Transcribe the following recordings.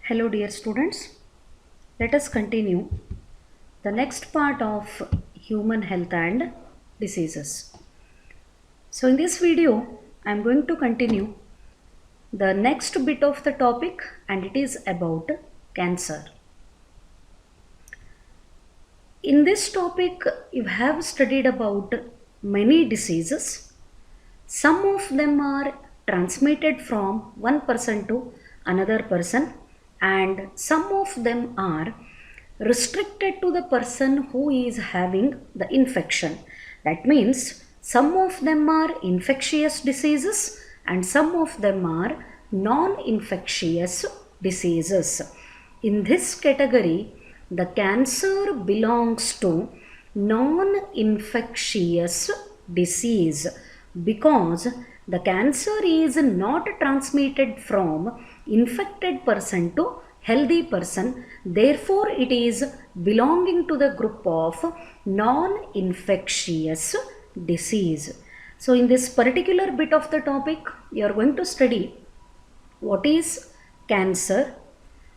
Hello dear students, let us continue the next part of human health and diseases. So in this video, I am going to continue the next bit of the topic and it is about cancer. In this topic, you have studied about many diseases. Some of them are transmitted from one person to another person and some of them are restricted to the person who is having the infection. That means some of them are infectious diseases and some of them are non-infectious diseases. In this category, the cancer belongs to non-infectious disease because the cancer is not transmitted from infected person to healthy person, therefore it is belonging to the group of non-infectious disease. So in this particular bit of the topic, you are going to study what is cancer,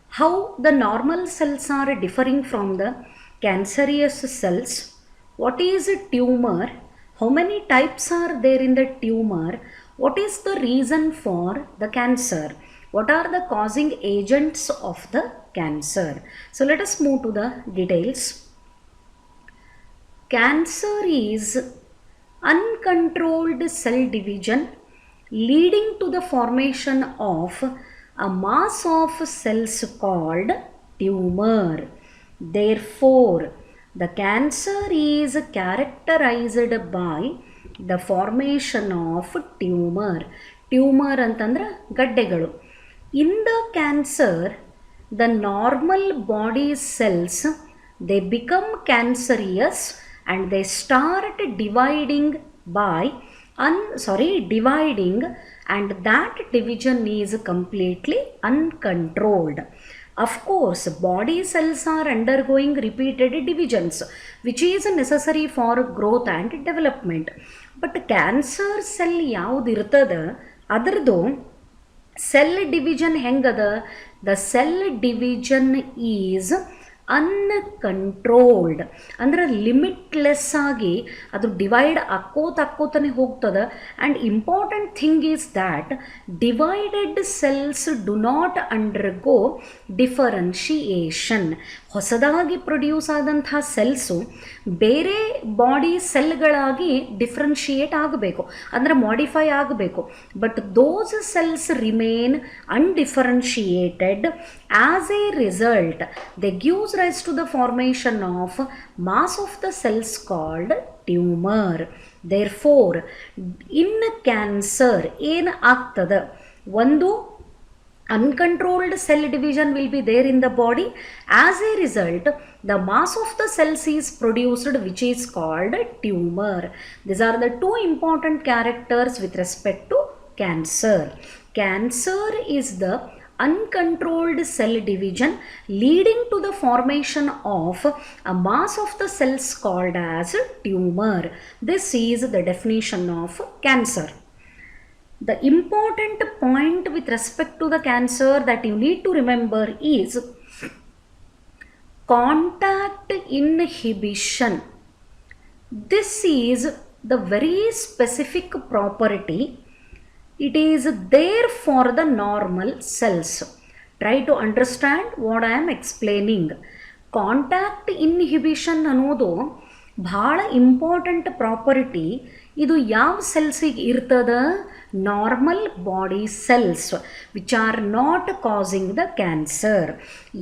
how the normal cells are differing from the cancerous cells, what is a tumor, how many types are there in the tumor, what is the reason for the cancer, what are the causing agents of the cancer. So let us move to the details. Cancer is uncontrolled cell division leading to the formation of a mass of cells called tumor. Therefore, the cancer is characterized by the formation of tumor. Tumor ಅಂತಂದ್ರೆ ಗಡ್ಡೆಗಳು. In the cancer, the normal body cells, they become cancerous and they start dividing dividing and that division is completely uncontrolled. Of course, body cells are undergoing repeated divisions which is necessary for growth and development. But cancer cell ಯಾವುದಿರ್ತದ ಅದರದು cell division ಹೆಂಗದ? The cell division is uncontrolled ಅಂದ್ರೆ limitless ಆಗಿ ಅದು divide ಆಕ್ಕೋತಾನೆ ಹೋಗ್ತದೆ. And important thing is that divided cells do not undergo differentiation. ಹೊಸದಾಗಿ produce ಆದಂತಹ cells ಬೇರೆ ಬಾಡಿ ಸೆಲ್ಗಳಾಗಿ ಡಿಫ್ರೆನ್ಷಿಯೇಟ್ ಆಗಬೇಕು, ಅಂದರೆ ಮಾಡಿಫೈ ಆಗಬೇಕು. But those cells remain undifferentiated. As a result they gives rise to the formation of mass of the cells called tumor. Therefore, in cancer ಏನು ಆಗ್ತದೆ? ಒಂದು uncontrolled cell division will be there in the body. As a result, the mass of the cells is produced which is called tumor. These are the two important characters with respect to cancer. Cancer is the uncontrolled cell division leading to the formation of a mass of the cells called as tumor. This is the definition of cancer. The important point with respect to the cancer that you need to remember is contact inhibition. This is the very specific property. It is there for the normal cells. Try to understand what I am explaining. Contact inhibition ಅನ್ನೋದು ಭಾಳ important property. ಇದು ಯಾವ ಸೆಲ್ಸಿಗೆ ಇರ್ತದ? Normal body cells which are not causing the cancer.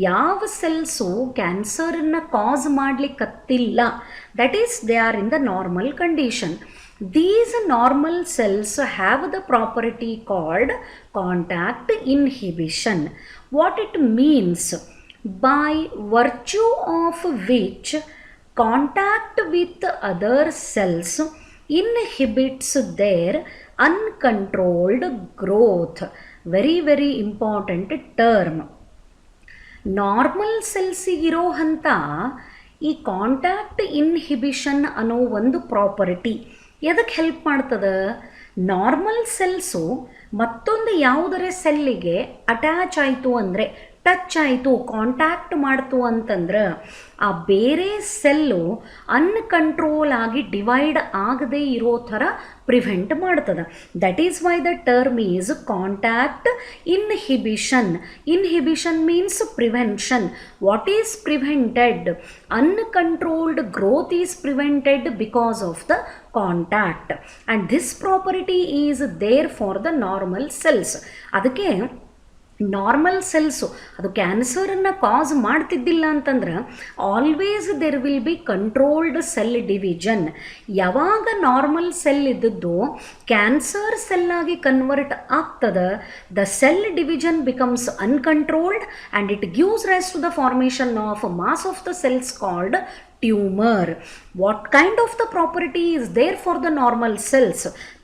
ಯಾವ cells ಕ್ಯಾನ್ಸರನ್ನು cause ಮಾಡಲಿಕ್ಕತ್ತಿಲ್ಲ, that is they are in the normal condition. These normal cells have the property called contact inhibition. What it means? By virtue of which contact with other cells inhibits their uncontrolled growth. Very, very important term. Normal cells ಇರೋ ಹಂತ ಈ contact inhibition ಅನ್ನೋ ಒಂದು property ಎದಕ್ಕೆ help ಮಾಡ್ತದೆ? Normal cells ಮತ್ತೊಂದು ಯಾವುದರ ಸೆಲ್ಲಿಗೆ attach ಆಯಿತು ಅಂದರೆ ಟಚ್ ಆಯಿತು, ಕಾಂಟ್ಯಾಕ್ಟ್ ಮಾಡ್ತು ಅಂತಂದ್ರೆ ಆ ಬೇರೆ ಸೆಲ್ಲು ಅನ್ಕಂಟ್ರೋಲ್ ಆಗಿ ಡಿವೈಡ್ ಆಗದೇ ಇರೋ ಥರ ಪ್ರಿವೆಂಟ್ ಮಾಡ್ತದೆ. That is why the term is contact inhibition. Inhibition means prevention. What is prevented? Uncontrolled growth is prevented because of the contact, and this property is there for the normal cells. ಅದಕ್ಕೆ normal cells ಅದು ಕ್ಯಾನ್ಸರನ್ನು cause ಮಾಡ್ತಿದ್ದಿಲ್ಲ ಅಂತಂದ್ರೆ always there will be controlled cell division. ಯಾವಾಗ normal cell ಇದ್ದದ್ದು cancer ಸೆಲ್ಲಾಗಿ convert ಆಗ್ತದೆ, the cell division becomes uncontrolled and it gives rise to the formation of mass of the cells called tumor. What kind of the property is there for the normal cells?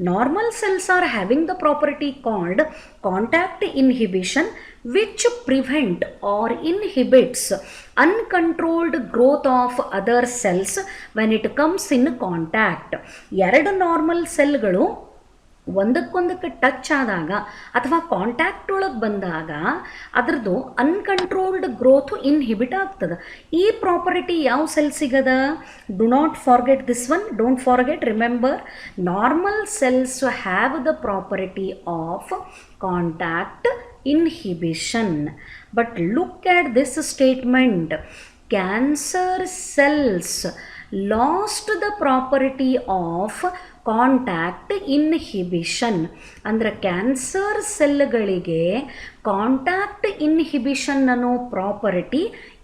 Normal cells are having the property called contact inhibition, which prevent or inhibits uncontrolled growth of other cells when it comes in contact. ಎರಡು normal ಸೆಲ್ಗಳು ಒಂದಕ್ಕೊಂದಕ್ಕೆ touch ಆದಾಗ ಅಥವಾ contact ಒಳಗೆ ಬಂದಾಗ ಅದರದ್ದು uncontrolled growth inhibit ಆಗ್ತದೆ. ಈ property ಯಾವ cell ಸಿಗದ? Do not forget this one, don't forget, remember, normal cells have the property of contact inhibition. But look at this statement, cancer cells lost the property of contact inhibition. ಅಂದರೆ cancer ಸೆಲ್ಗಳಿಗೆ contact inhibition ಅನ್ನೋ property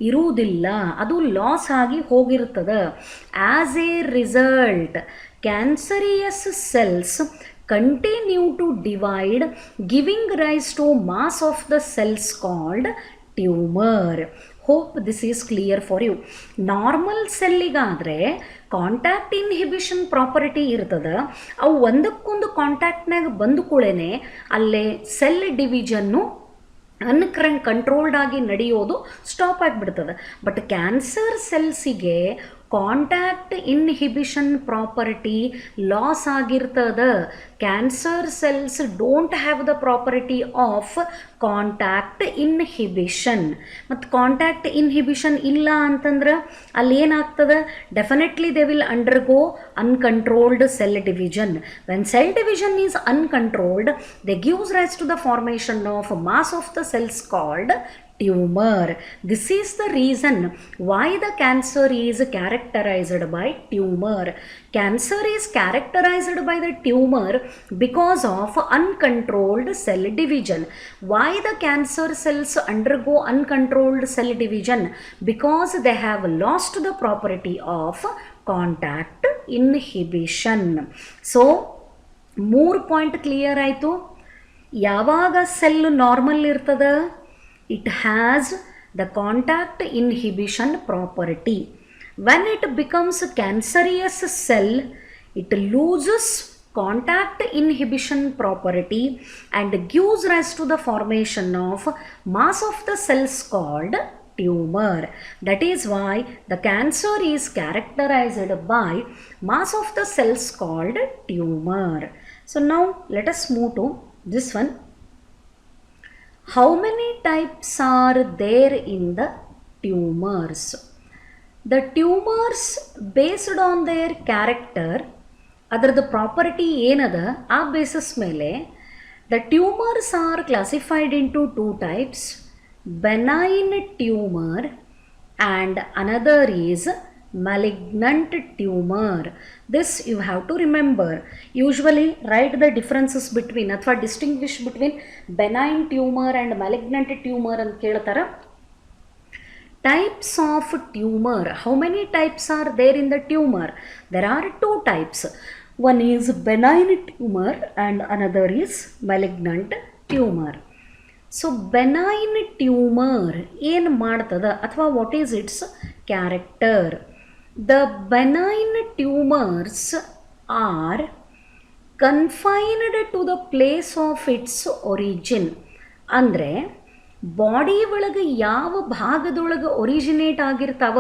ಇರುವುದಿಲ್ಲ, ಅದು loss ಆಗಿ ಹೋಗಿರ್ತದೆ. As a result cancerous cells continue to divide, giving rise to mass of the cells called tumor. Hope this is clear for you. Normal ಸೆಲ್ಲಿಗಾದರೆ contact inhibition property ಇರ್ತದೆ, ಅವು ಒಂದಕ್ಕೊಂದು ಕಾಂಟ್ಯಾಕ್ಟ್ನಾಗ ಬಂದು ಕೂಡಲೇ ಅಲ್ಲೇ ಸೆಲ್ ಡಿವಿಷನ್ನು ಕಂಟ್ರೋಲ್ಡ್ ಆಗಿ ನಡೆಯೋದು ಸ್ಟಾಪ್ ಆಗಿಬಿಡ್ತದೆ. ಬಟ್ ಕ್ಯಾನ್ಸರ್ ಸೆಲ್ಸಿಗೆ ಕಾಂಟ್ಯಾಕ್ಟ್ ಇನ್ಹಿಬಿಷನ್ ಪ್ರಾಪರ್ಟಿ ಲಾಸ್ ಆಗಿರ್ತದೆ. Cancer cells don't have the property of contact inhibition. ಮತ್ತು ಕಾಂಟ್ಯಾಕ್ಟ್ ಇನ್ಹಿಬಿಷನ್ ಇಲ್ಲ ಅಂತಂದ್ರೆ ಅಲ್ಲಿ ಏನಾಗ್ತದೆ? Definitely they will undergo uncontrolled cell division. When cell division is uncontrolled they gives rise to the formation of mass of the cells called tumor. This is the reason why the cancer is characterized by tumor. Cancer is characterized by the tumor because of uncontrolled cell division. Why the cancer cells undergo uncontrolled cell division? Because they have lost the property of contact inhibition. So, 3 point clear ಆಯಿತು. ಯಾವಾಗ cell normal ಇರ್ತದೆ? It has the contact inhibition property. When it becomes a cancerous cell, it loses contact inhibition property and gives rise to the formation of mass of the cells called tumor. That is why the cancer is characterized by mass of the cells called tumor. So now let us move to this one. How many types are there in the tumors? The tumors based on their character, ಅದರದ್ದು property ಏನದ ಆ basis ಮೇಲೆ the tumors are classified into 2 types, benign tumor and another is malignant tumor. This you have to remember. Usually write the differences between ಅಥವಾ distinguish between benign tumor and malignant tumor ಅಂತ ಕೇಳ್ತಾರ. Types of tumor. How many types are there in the tumor? There are 2 types. One is benign tumor and another is malignant tumor. So benign tumor ಏನು ಮಾಡ್ತದ ಅಥವಾ what is its character? The benign tumors are confined to the place of its origin. ಅಂದರೆ body ಒಳಗೆ ಯಾವ ಭಾಗದೊಳಗೆ originate ಆಗಿರ್ತಾವ,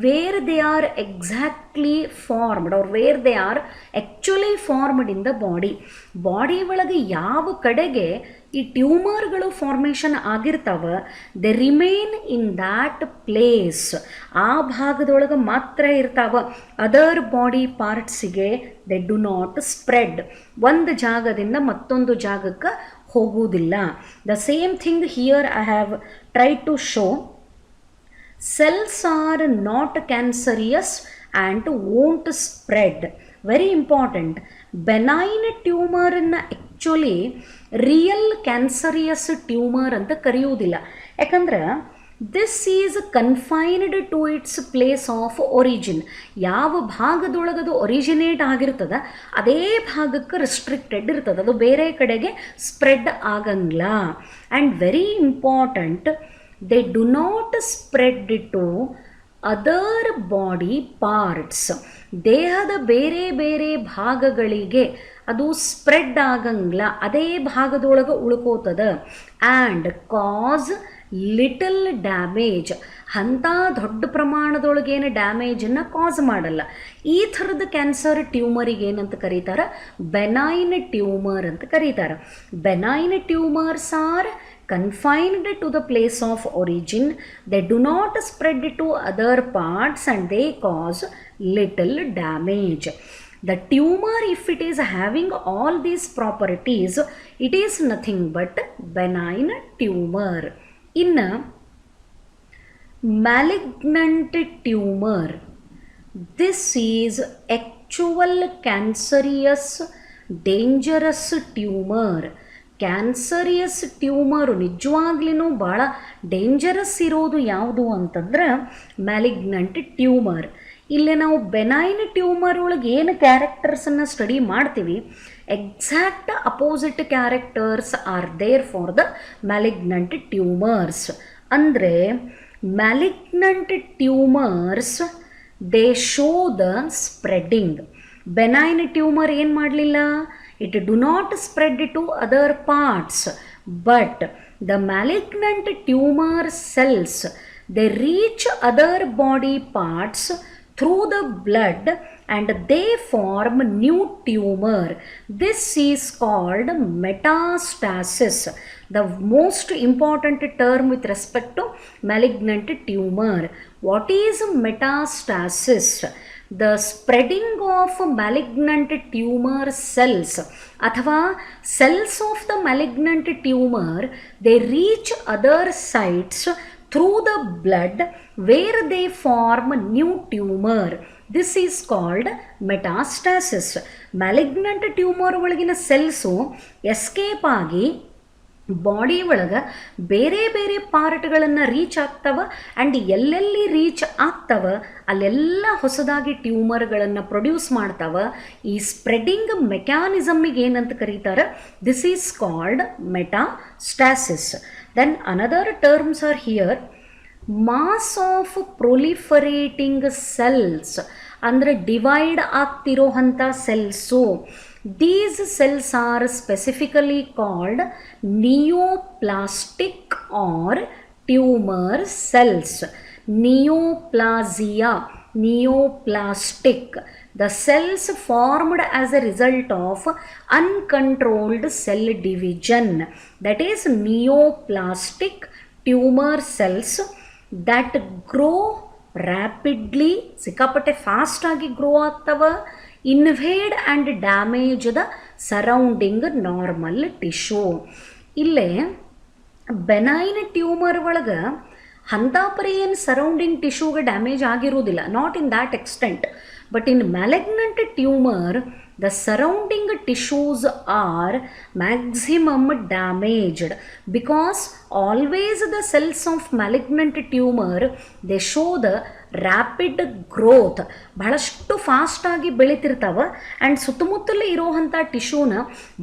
where they are exactly formed or where they are actually formed in the body. Body ಒಳಗೆ ಯಾವ ಕಡೆಗೆ ಈ ಟ್ಯೂಮರ್ಗಳು ಫಾರ್ಮೇಷನ್ ಆಗಿರ್ತಾವ, they remain in that place, ಆ ಭಾಗದೊಳಗೆ ಮಾತ್ರ ಇರ್ತಾವ. ಅದರ್ ಬಾಡಿ ಪಾರ್ಟ್ಸಿಗೆ ದೆ ಡು ನಾಟ್ ಸ್ಪ್ರೆಡ್, ಒಂದು ಜಾಗದಿಂದ ಮತ್ತೊಂದು ಜಾಗಕ್ಕೆ ಹೋಗುವುದಿಲ್ಲ. The same thing here I have tried to show. Cells are not cancerous and won't spread. Very important. Benign ಟ್ಯೂಮರನ್ನು ಆ್ಯಕ್ಚುಲಿ ರಿಯಲ್ ಕ್ಯಾನ್ಸರಿಯಸ್ ಟ್ಯೂಮರ್ ಅಂತ ಕರೆಯುವುದಿಲ್ಲ. ಯಾಕಂದ್ರೆ this is confined to its place of origin. ಯಾವ ಭಾಗದೊಳಗದು originate ಆಗಿರ್ತದ ಅದೇ ಭಾಗಕ್ಕೆ restricted ಇರ್ತದೆ, ಅದು ಬೇರೆ ಕಡೆಗೆ ಸ್ಪ್ರೆಡ್ ಆಗಂಗಿಲ್ಲ. And very important, they do not spread to other body parts. ದೇಹದ ಬೇರೆ ಬೇರೆ ಭಾಗಗಳಿಗೆ ಅದು ಸ್ಪ್ರೆಡ್ ಆಗಂಗಿಲ್ಲ, ಅದೇ ಭಾಗದೊಳಗೆ ಉಳ್ಕೋತದ. ಆ್ಯಂಡ್ ಕಾಸ್ ಲಿಟಲ್ ಡ್ಯಾಮೇಜ್, ಅಂಥ ದೊಡ್ಡ ಪ್ರಮಾಣದೊಳಗೇನು ಡ್ಯಾಮೇಜನ್ನು ಕಾಸ್ ಮಾಡಲ್ಲ. ಈ ಥರದ ಕ್ಯಾನ್ಸರ್ ಟ್ಯೂಮರಿಗೆ ಏನಂತ ಕರೀತಾರೆ? ಬೆನೈನ್ ಟ್ಯೂಮರ್ ಅಂತ ಕರೀತಾರೆ. Benign tumours are confined to the place of origin, they do not spread to other parts and they cause little damage. The tumor, if it is having all these properties, it is nothing but benign tumor. In a malignant tumor, this is actual cancerous dangerous tumor. Cancerous tumour ನಿಜವಾಗ್ಲೂ ಭಾಳ dangerous ಇರೋದು ಯಾವುದು ಅಂತಂದ್ರೆ ಮ್ಯಾಲಿಗ್ನಂಟ್ tumour. ಇಲ್ಲಿ ನಾವು benign tumour ಒಳಗೆ ಏನು ಕ್ಯಾರೆಕ್ಟರ್ಸನ್ನು ಸ್ಟಡಿ ಮಾಡ್ತೀವಿ, exact opposite characters are there for the malignant tumours. ಅಂದರೆ malignant tumours they show the spreading. Benign tumour ಏನು ಮಾಡಲಿಲ್ಲ, it do not spread to other parts, but the malignant tumor cells, they reach other body parts through the blood and they form new tumor. This is called metastasis. The most important term with respect to malignant tumor. What is metastasis? The spreading of malignant tumor cells ಅಥವಾ cells of the malignant tumor, they reach other sites through the blood where they form new tumor. This is called metastasis. malignant tumor ಒಳಗಿನ cells escape ಆಗಿ body ಒಳಗೆ ಬೇರೆ ಬೇರೆ ಪಾರ್ಟ್ಗಳನ್ನು reach ಆಗ್ತವೆ. And ಎಲ್ಲೆಲ್ಲಿ reach ಆಗ್ತವೆ ಅಲ್ಲೆಲ್ಲ ಹೊಸದಾಗಿ ಟ್ಯೂಮರ್ಗಳನ್ನು ಪ್ರೊಡ್ಯೂಸ್ ಮಾಡ್ತವೆ. ಈ ಸ್ಪ್ರೆಡಿಂಗ್ ಮೆಕ್ಯಾನಿಸಮ್ಮಿಗೆ ಏನಂತ ಕರೀತಾರೆ? This is called metastasis. Then another terms are here. Mass of proliferating cells ಅಂದರೆ ಡಿವೈಡ್ ಆಗ್ತಿರೋ ಅಂಥ cells. These cells are specifically called neoplastic or tumor cells. Neoplasia, neoplastic. The cells formed as a result of uncontrolled cell division. That is neoplastic tumor cells that grow rapidly. ಸಿಕ್ಕಾಪಟ್ಟೆ ಫಾಸ್ಟಾಗಿ grow ಆಗ್ತವ. Invade and damage the surrounding normal tissue. ಇಲ್ಲೇ benign tumour ಒಳಗೆ ಅಂಥಪರಿ ಏನು surrounding ಟಿಶ್ಯೂಗೆ damage ಆಗಿರೋದಿಲ್ಲ, not in that extent. But in malignant tumour the surrounding tissues are maximum damaged because always the cells of malignant tumor, they show the rapid growth. ಬಹಳಷ್ಟು ಫಾಸ್ಟಾಗಿ ಬೆಳೀತಿರ್ತಾವೆ and ಸುತ್ತಮುತ್ತಲೇ ಇರೋವಂಥ ಟಿಶ್ಯೂನ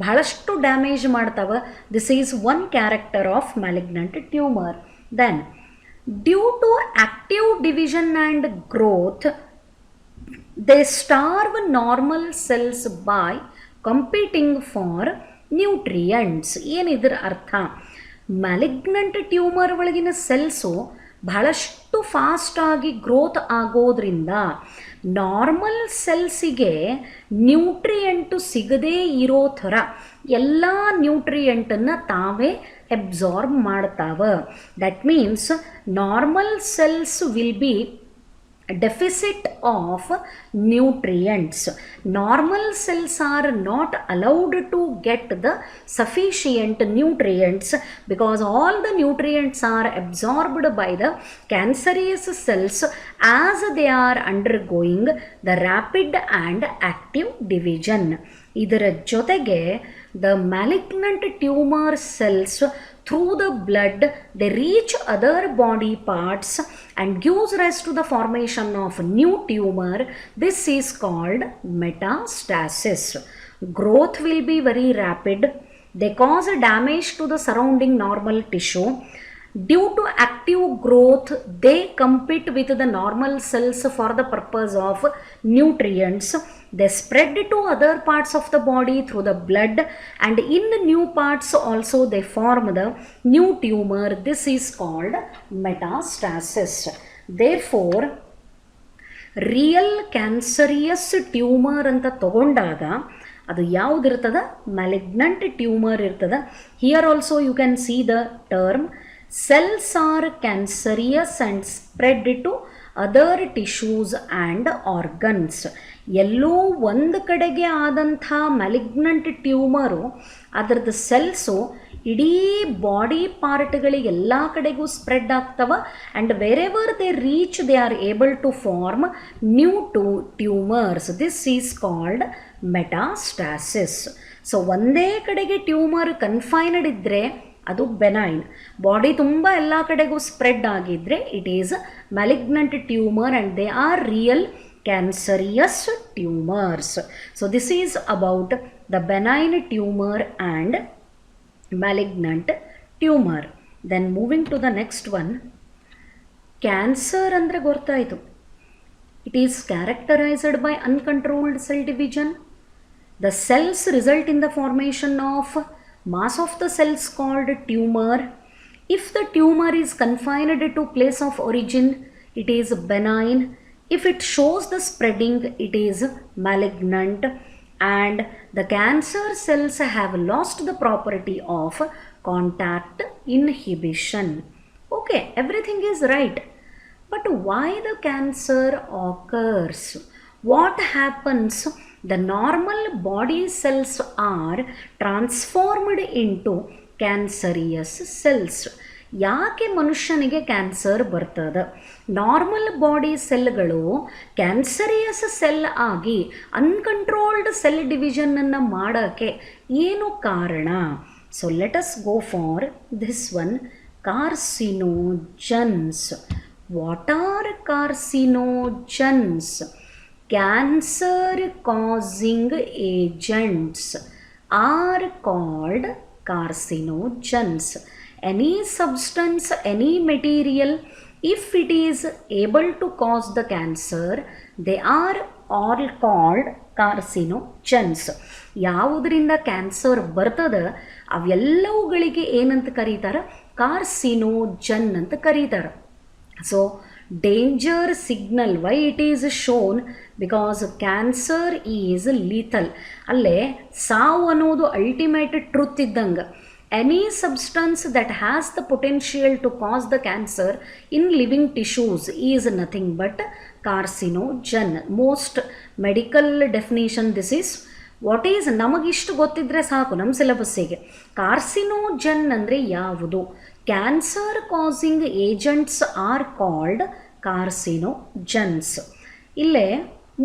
ಬಹಳಷ್ಟು damage ಮಾಡ್ತಾವೆ. This is one character of malignant tumour. Then due to active division and growth, they starve normal cells by competing for nutrients. ಏನಿದ್ರ ಅರ್ಥ? Malignant tumour ಒಳಗಿನ cells ಬಹಳಷ್ಟು ಫಾಸ್ಟಾಗಿ ಗ್ರೋತ್ ಆಗೋದ್ರಿಂದ ನಾರ್ಮಲ್ ಸೆಲ್ಸಿಗೆ ನ್ಯೂಟ್ರಿಯೆಂಟು ಸಿಗದೇ ಇರೋ ಥರ ಎಲ್ಲ ನ್ಯೂಟ್ರಿಯೆಂಟನ್ನು ತಾವೇ ಅಬ್ಸಾರ್ಬ್ ಮಾಡ್ತಾವೆ. That means normal cells will be deficit of nutrients. Normal cells are not allowed to get the sufficient nutrients because all the nutrients are absorbed by the cancerous cells as they are undergoing the rapid and active division. ಇದರ ಜೊತೆಗೆ the malignant tumor cells through the blood they reach other body parts and gives rise to the formation of new tumor. This is called metastasis. Growth will be very rapid. They cause damage to the surrounding normal tissue. Due to active growth, they compete with the normal cells for the purpose of nutrients. They spread to other parts of the body through the blood, and in the new parts also they form the new tumor. This is called metastasis. Therefore, real cancerous tumor ಅಂತ ತಗೊಂಡಾಗ ಅದು ಯಾವುದಿರ್ತದ, malignant tumour ಇರ್ತದ. Here also you can see the term cells are cancerous and spread to other tissues and organs. ಎಲ್ಲೋ ಒಂದು ಕಡೆಗೆ ಆದಂಥ malignant tumour ಅದರದ್ದು ಸೆಲ್ಸು ಇಡೀ ಬಾಡಿ ಪಾರ್ಟ್ಗಳಿಗೆ ಎಲ್ಲ ಕಡೆಗೂ ಸ್ಪ್ರೆಡ್ ಆಗ್ತವೆ. And wherever they reach they are able to form new tumours. This is called metastasis. So ಒಂದೇ ಕಡೆಗೆ ಟ್ಯೂಮರ್ ಕನ್ಫೈನ್ಡ್ ಇದ್ದರೆ ಅದು ಬೆನೈನ್. ಬಾಡಿ ತುಂಬ ಎಲ್ಲ ಕಡೆಗೂ ಸ್ಪ್ರೆಡ್ ಆಗಿದ್ದರೆ it is malignant tumour and they are real cancerous tumors. So this is about the benign tumor and malignant tumor. Then moving to the next one, cancer andre gortaitu. It is characterized by uncontrolled cell division. The cells result in the formation of mass of the cells called tumor. If the tumor is confined to place of origin, it is benign. If it shows the spreading, it is malignant, and the cancer cells have lost the property of contact inhibition. Okay, everything is right. But why the cancer occurs? What happens? The normal body cells are transformed into cancerous cells. ಯಾಕೆ ಮನುಷ್ಯನಿಗೆ cancer ಬರ್ತದೆ? Normal body ಸೆಲ್ಗಳು ಕ್ಯಾನ್ಸರಿಯಸ್ cell ಆಗಿ uncontrolled cell ಡಿವಿಷನನ್ನು ಮಾಡೋಕ್ಕೆ ಏನು ಕಾರಣ? So let us go for this one, carcinogens. What are carcinogens? Cancer causing agents are called carcinogens. Any substance, any material, if it is able to cause the cancer, they are all called carcinogens. ಯಾವುದರಿಂದ cancer ಬರ್ತದ ಅವೆಲ್ಲವುಗಳಿಗೆ ಏನಂತ ಕರೀತಾರೆ? Carcinogen ಅಂತ ಕರೀತಾರೆ. So danger signal, why it is shown? Because cancer is lethal. ಅಲ್ಲೇ ಸಾವು ಅನ್ನೋದು ಅಲ್ಟಿಮೇಟ್ ಟ್ರುತ್ ಇದ್ದಂಗೆ. Any substance that has the potential to cause the cancer in living tissues is nothing but carcinogen. Most medical definition this is. What is ನಮಗಿಷ್ಟು ಗೊತ್ತಿದ್ರೆ ಸಾಕು ನಮ್ಮ ಸಿಲೆಬಸ್ಸಿಗೆ. Carcinogen ಅಂದರೆ ಯಾವುದು? Cancer causing agents are called carcinogens. ಇಲ್ಲೇ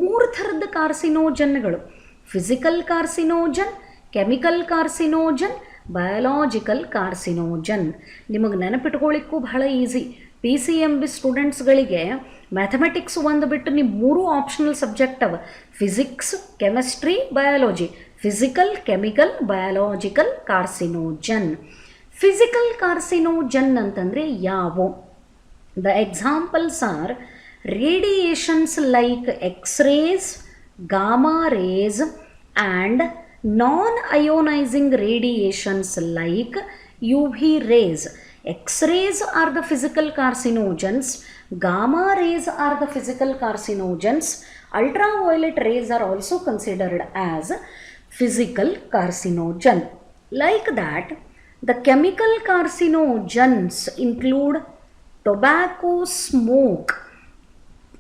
3 ಥರದ ಕಾರ್ಸಿನೋಜನ್ಗಳು: physical carcinogen, chemical carcinogen, biological carcinogen. ನಿಮಗೆ ನೆನಪಿಟ್ಕೊಳ್ಳಿಕ್ಕೂ ಬಹಳ ಈಸಿ. PCMB ಸ್ಟೂಡೆಂಟ್ಸ್ಗಳಿಗೆ ಮ್ಯಾಥಮೆಟಿಕ್ಸ್ ಒಂದು ಬಿಟ್ಟು ನೀವು 3 ಆಪ್ಷನಲ್ ಸಬ್ಜೆಕ್ಟ್ ಅವ: physics, chemistry, biology. Physical, chemical, biological carcinogen. Physical carcinogen ಅಂತಂದರೆ ಯಾವು? The examples are radiations like X-rays, gamma rays, and non-ionizing radiations like UV rays. X-rays are the physical carcinogens, gamma rays are the physical carcinogens, ultraviolet rays are also considered as physical carcinogen. Like that, the chemical carcinogens include tobacco smoke,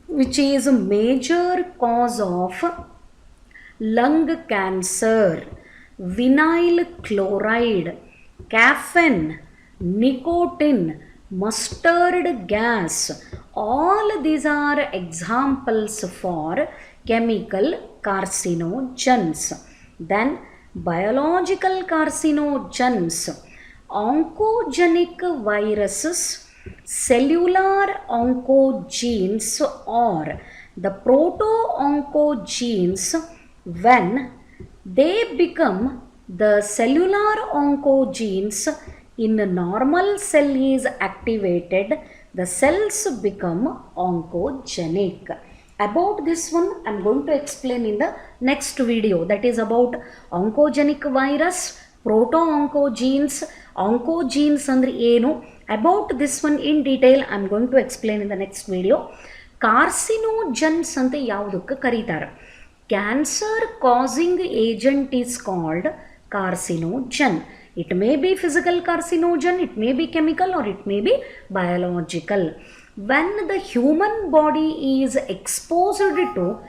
which is a major cause of lung cancer, vinyl chloride, caffeine, nicotine, mustard gas. All these are examples for chemical carcinogens. Then biological carcinogens, oncogenic viruses, cellular oncogenes or the proto-oncogenes. When they become the cellular oncogenes in a normal cell is activated, the cells become oncogenic. About this one, I am going to explain in the next video, that is about oncogenic virus, proto-oncogenes, oncogenes andre enu. About this one in detail, I am going to explain in the next video. Carcinogens ante yavudukku karitare. Cancer causing agent is called carcinogen. It may be physical carcinogen, it may be chemical, or it may be biological. When the human body is exposed to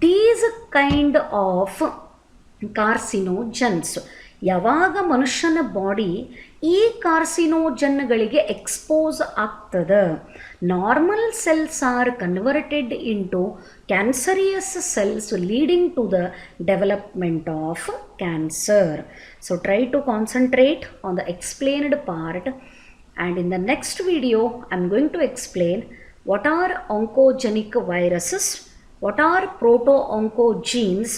these kind of carcinogens, ಯಾವಾಗ ಮನುಷ್ಯನ body ಈ ಕಾರ್ಸಿನೋಜನ್ಗಳಿಗೆ expose ಆಗ್ತದೆ, normal cells are converted into cancerous cells leading to the development of cancer. So try to concentrate on the explained part, and in the next video I am going to explain what are oncogenic viruses, what are proto-oncogenes,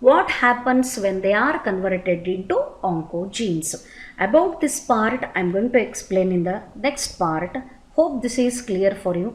what happens when they are converted into oncogenes. About this part I am going to explain in the next part. Hope this is clear for you.